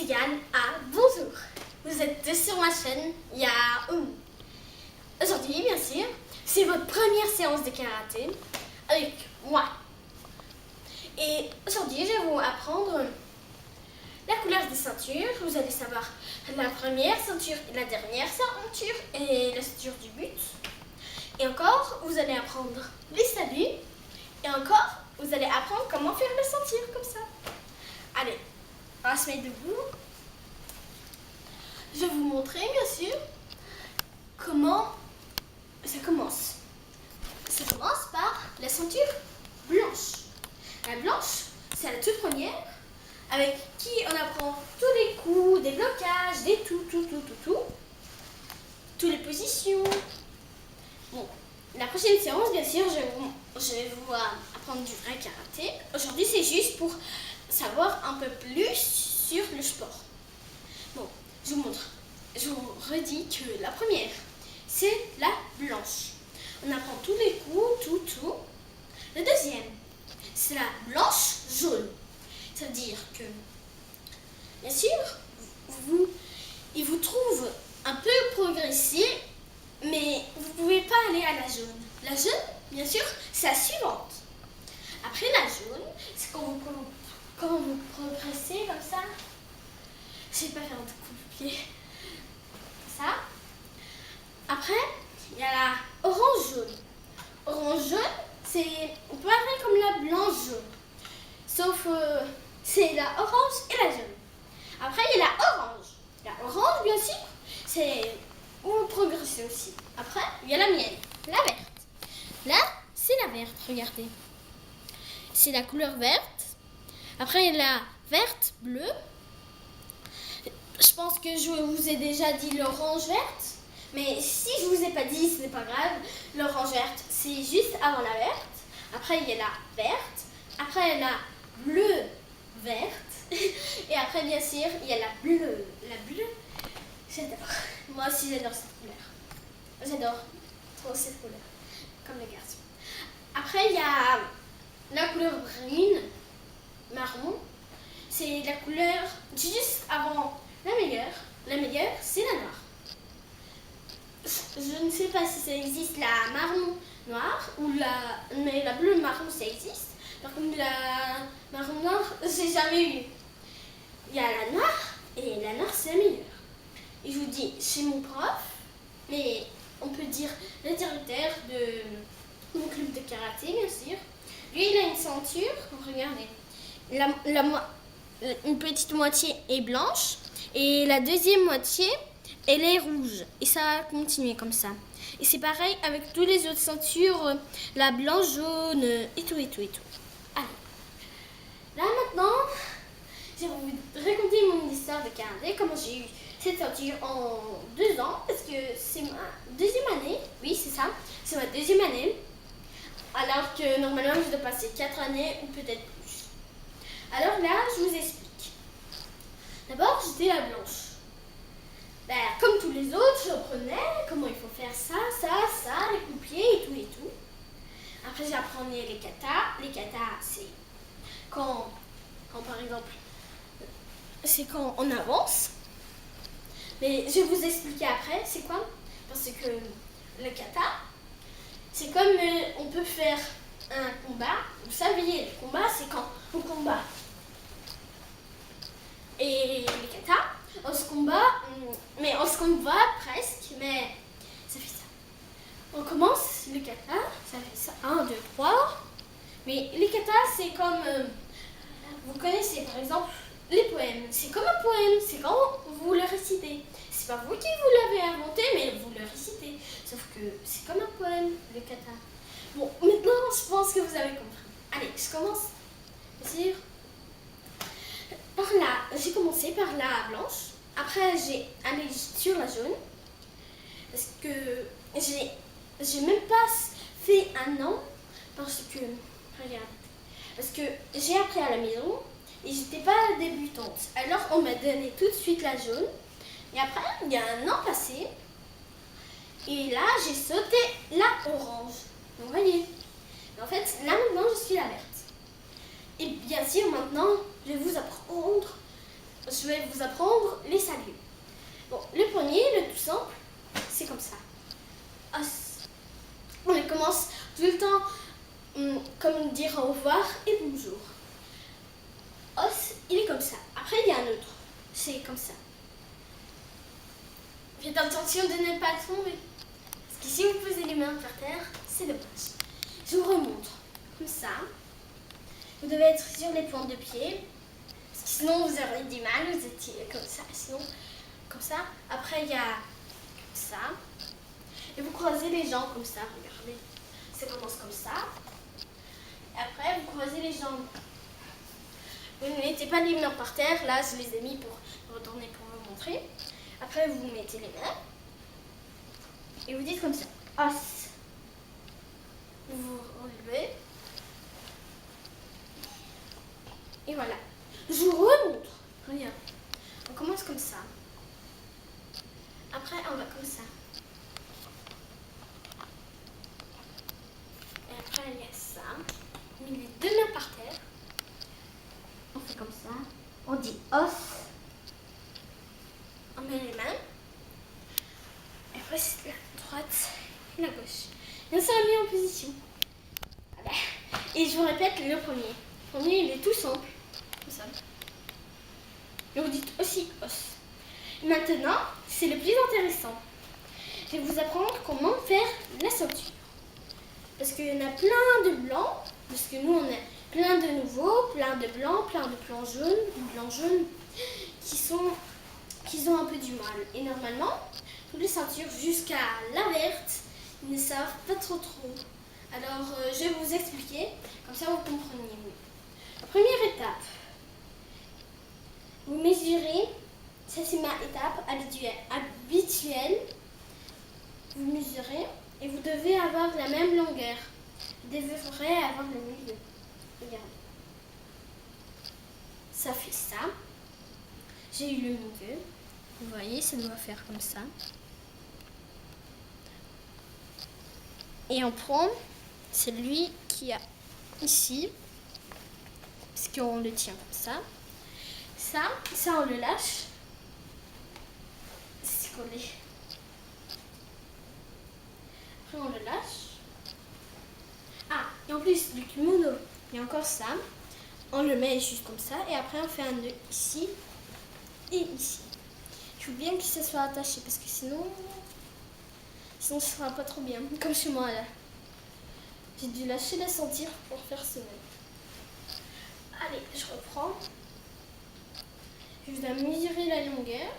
égale à bonjour. Vous êtes sur ma chaîne Yahoo. Aujourd'hui, bien sûr, c'est votre première séance de karaté avec moi. Et aujourd'hui, je vais vous apprendre la couleur des ceintures. Vous allez savoir la première ceinture et la dernière ceinture et la ceinture du but. Et encore, vous allez apprendre les saluts. Et encore, vous allez apprendre comment faire la ceinture comme ça. Allez, on va se mettre debout. Je vais vous montrer, bien sûr, comment ça commence. Ça commence par la ceinture blanche. La blanche, c'est la toute première, avec qui on apprend tous les coups, des blocages, des toutes les positions. Bon, la prochaine séance, bien sûr, je vais vous apprendre du vrai karaté. Aujourd'hui, c'est juste pour savoir un peu plus sur le sport. Bon, je vous montre. Je vous redis que la première, c'est la blanche. On apprend tous les coups, tout. La deuxième, c'est la blanche-jaune. Ça veut dire que, bien sûr, il vous trouve un peu progressé, mais vous ne pouvez pas aller à la jaune. La jaune, bien sûr, c'est la suivante. Après la jaune, c'est quand vous progressez comme ça. Je ne sais pas faire un coup de pied. Ça. Après, il y a la orange-jaune. Orange-jaune, c'est pareil comme la blanche-jaune. Sauf c'est la orange et la jaune. Après, il y a la orange. La orange, bien sûr, c'est où vous progressez aussi. Après, il y a la mienne, la verte. Là, c'est la verte, regardez. C'est la couleur verte. Après, il y a la verte bleue. Je pense que je vous ai déjà dit l'orange verte. Mais si je vous ai pas dit, ce n'est pas grave. L'orange verte, c'est juste avant la verte. Après, il y a la verte. Après, il y a la bleue verte. Et après, bien sûr, il y a la bleue. La bleue, j'adore. Moi aussi, j'adore cette couleur. J'adore trop cette couleur. Comme les garçons. Après, il y a la couleur brune, marron. C'est la couleur juste avant la meilleure. La meilleure, c'est la noire. Je ne sais pas si ça existe la marron noire mais la bleu marron ça existe. Par contre la marron noire j'ai jamais eu. Il y a la noire et la noire c'est la meilleure. Et je vous dis chez mon prof, mais on peut dire le directeur de mon club de karaté bien sûr. Lui il a une ceinture, regardez, une petite moitié est blanche et la deuxième moitié elle est rouge et ça va continuer comme ça. Et c'est pareil avec toutes les autres ceintures, la blanche, jaune et tout. Allez. Là maintenant, je vais vous raconter mon histoire de karaté, comment j'ai eu cette ceinture en 2 ans, parce que c'est ma deuxième année. Oui, c'est ça, c'est ma deuxième année. Alors que normalement, je dois passer 4 années ou peut-être plus. Alors là, je vous explique. D'abord, j'étais la blanche. Comme tous les autres, j'apprenais comment il faut faire ça, les coups de pied et tout. Après, j'apprenais les katas. Les katas, c'est quand par exemple, c'est quand on avance. Mais je vais vous expliquer après, c'est quoi? Parce que le kata, c'est comme on peut faire un combat. Vous savez, le combat, c'est quand on combat. Et les katas, on se combat presque, mais ça fait ça. On commence le kata, ça fait ça, 1, 2, 3. Mais les katas, c'est comme, vous connaissez par exemple les poèmes. C'est comme un poème, c'est quand vous le récitez. C'est pas vous qui vous l'avez inventé, mais vous le récitez. Sauf que c'est comme un poème, le kata. Bon, maintenant, je pense que vous avez compris. Allez, je commence. Bien sûr. J'ai commencé par la blanche. Après, j'ai allé sur la jaune. Parce que j'ai même pas fait 1 an. Parce que, regarde. Parce que j'ai appris à la maison et j'étais pas débutante. Alors, on m'a donné tout de suite la jaune. Et après, il y a 1 an passé. Et là, j'ai sauté la orange. Donc, voyez. En fait, là maintenant, je suis la verte. Et bien sûr, maintenant, je vais vous apprendre je vais vous apprendre les saluts. Bon, le premier, le tout simple, c'est comme ça. Os. On commence tout le temps comme dire au revoir et bonjour. Os, il est comme ça. Après, il y a un autre. C'est comme ça. Faites attention de ne pas tomber. Parce que si vous posez les mains par terre, c'est dommage. Je vous remontre. Comme ça. Vous devez être sur les pointes de pied. Parce que sinon, vous aurez du mal. Vous étiez comme ça. Sinon, comme ça. Après, il y a comme ça. Et vous croisez les jambes comme ça. Regardez. Ça commence comme ça. Et après, vous croisez les jambes. Vous ne mettez pas les mains par terre. Là, je les ai mis pour retourner pour vous montrer. Après, vous mettez les mains. Et vous dites comme ça. Os. Vous vous relevez. Et voilà. Je vous remontre. Regarde. On commence comme ça. Après, on va comme ça. Et après, il y a ça. On met les deux mains par terre. On fait comme ça. On dit os. On met les mains. Et après, c'est la droite et la gauche. Et on s'est remis en position. Voilà. Et je vous répète le premier. Le premier, il est tout simple. Comme ça. Et vous dites aussi os. Maintenant, c'est le plus intéressant. Je vais vous apprendre comment faire la ceinture. Parce qu'il y en a plein de blancs. Parce que nous, on a plein de nouveaux, plein de blancs, plein de blancs jaunes, qui ont un peu du mal. Et normalement, toutes les ceintures jusqu'à la verte, ils ne savent pas trop. Alors, je vais vous expliquer, comme ça vous comprenez mieux. La première étape, vous mesurez, ça c'est ma étape habituelle. Vous mesurez et vous devez avoir la même longueur. Vous devrez avoir le milieu. Regardez. Ça fait ça. J'ai eu le milieu. Vous voyez, ça doit faire comme ça. Et on prend celui qui a ici, parce qu'on le tient comme ça. Ça on le lâche. C'est collé. Après on le lâche. Ah, et en plus du kimono, il y a encore ça. On le met juste comme ça et après on fait un nœud ici et ici. Il faut bien que ça soit attaché parce que sinon ce sera pas trop bien. Comme chez moi là. J'ai dû lâcher la ceinture pour faire ce nœud. Allez, je reprends. Je dois mesurer la longueur.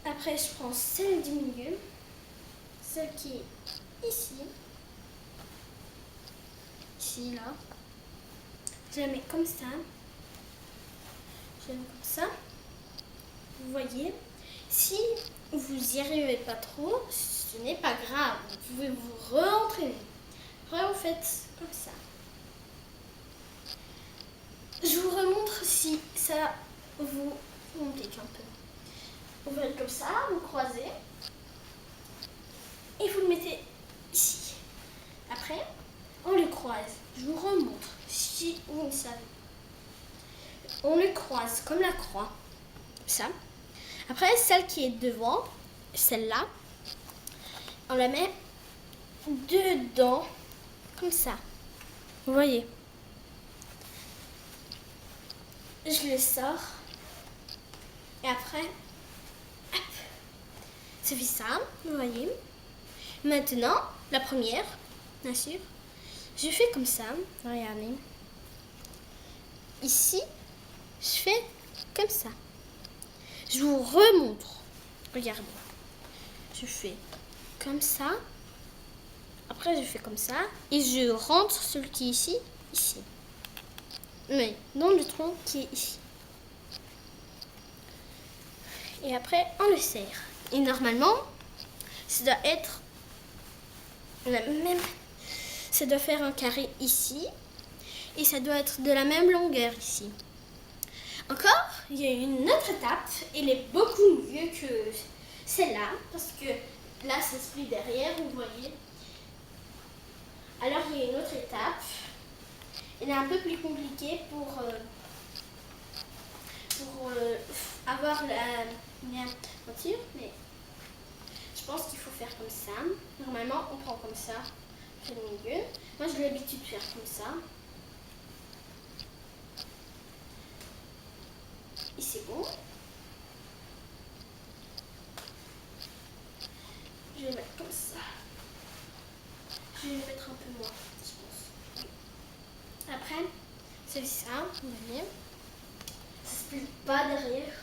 Après, je prends celle du milieu. Celle qui est ici. Ici, là. Je la mets comme ça. Je la mets comme ça. Vous voyez, si vous n'y arrivez pas trop, ce n'est pas grave. Vous pouvez vous re-entraîner. Après, vous faites comme ça. Je vous remontre si ça vous complique un peu. Vous faites comme ça, vous croisez. Et vous le mettez ici. Après, on le croise. Je vous remontre si vous ne savez. On le croise comme la croix. Ça. Après, celle qui est devant, celle-là, on la met dedans, comme ça. Vous voyez. Je le sors. Et après, hop, ça fait ça, vous voyez. Maintenant, la première, bien sûr, je fais comme ça, regardez. Ici, je fais comme ça. Je vous remontre. Regardez. Je fais comme ça. Après, je fais comme ça. Et je rentre celui qui est ici, ici. Mais dans le tronc qui est ici. Et après, on le serre. Et normalement, ça doit être la même. Ça doit faire un carré ici. Et ça doit être de la même longueur ici. Encore, il y a une autre étape. Elle est beaucoup mieux que celle-là. Parce que là, ça se plie derrière, vous voyez. Alors, il y a une autre étape. Elle est un peu plus compliquée pour pour avoir la peinture, mais je pense qu'il faut faire comme ça. Normalement, on prend comme ça, c'est le milieu. Moi, j'ai l'habitude de faire comme ça. Et c'est bon. Je vais mettre comme ça. Je vais mettre un peu moins, je pense. Après, c'est ça, vous voyez. Ça se plie pas derrière.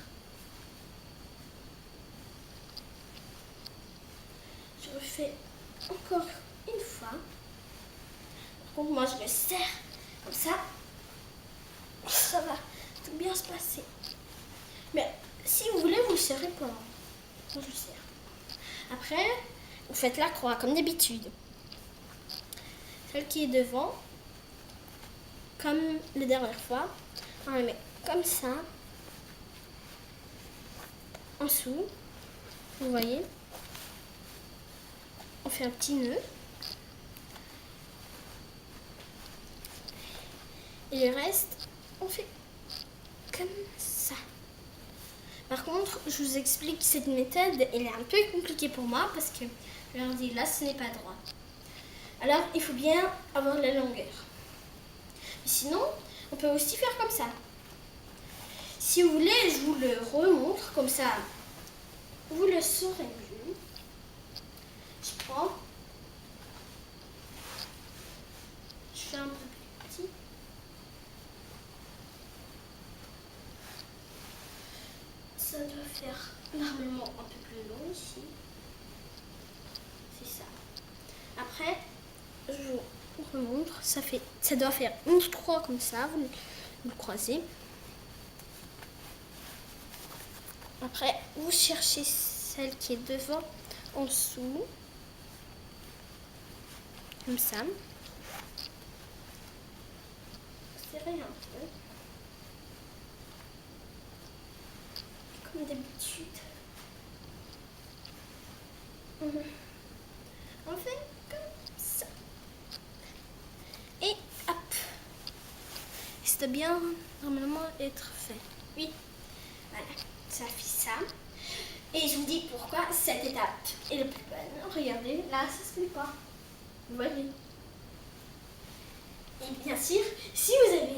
Je refais encore une fois. Par contre, moi, je me serre comme ça. Ça va tout bien se passer. Mais si vous voulez, vous le serrez pas. Moi, je le serre. Après, vous faites la croix comme d'habitude. Celle qui est devant, comme la dernière fois, on la met comme ça, en dessous. Vous voyez, on fait un petit nœud. Et le reste, on fait comme ça. Par contre, je vous explique cette méthode, elle est un peu compliquée pour moi parce que je leur dis là, ce n'est pas droit. Alors, il faut bien avoir la longueur. Mais sinon, on peut aussi faire comme ça. Si vous voulez, je vous le remontre comme ça. Vous le saurez mieux. Je prends. Je fais un peu plus petit. Ça doit faire normalement un peu plus long ici. C'est ça. Après, je vous remontre. Ça doit faire une croix comme ça. Vous le croisez. Après, vous cherchez celle qui est devant, en dessous. Comme ça. Serrez un peu. Comme d'habitude. On fait comme ça. Et hop. Ça doit bien normalement être fait. Oui. Voilà. Ça fait ça. Et je vous dis pourquoi cette étape est la plus bonne. Regardez, là, ça se fait pas. Vous voyez. Et bien sûr, si vous avez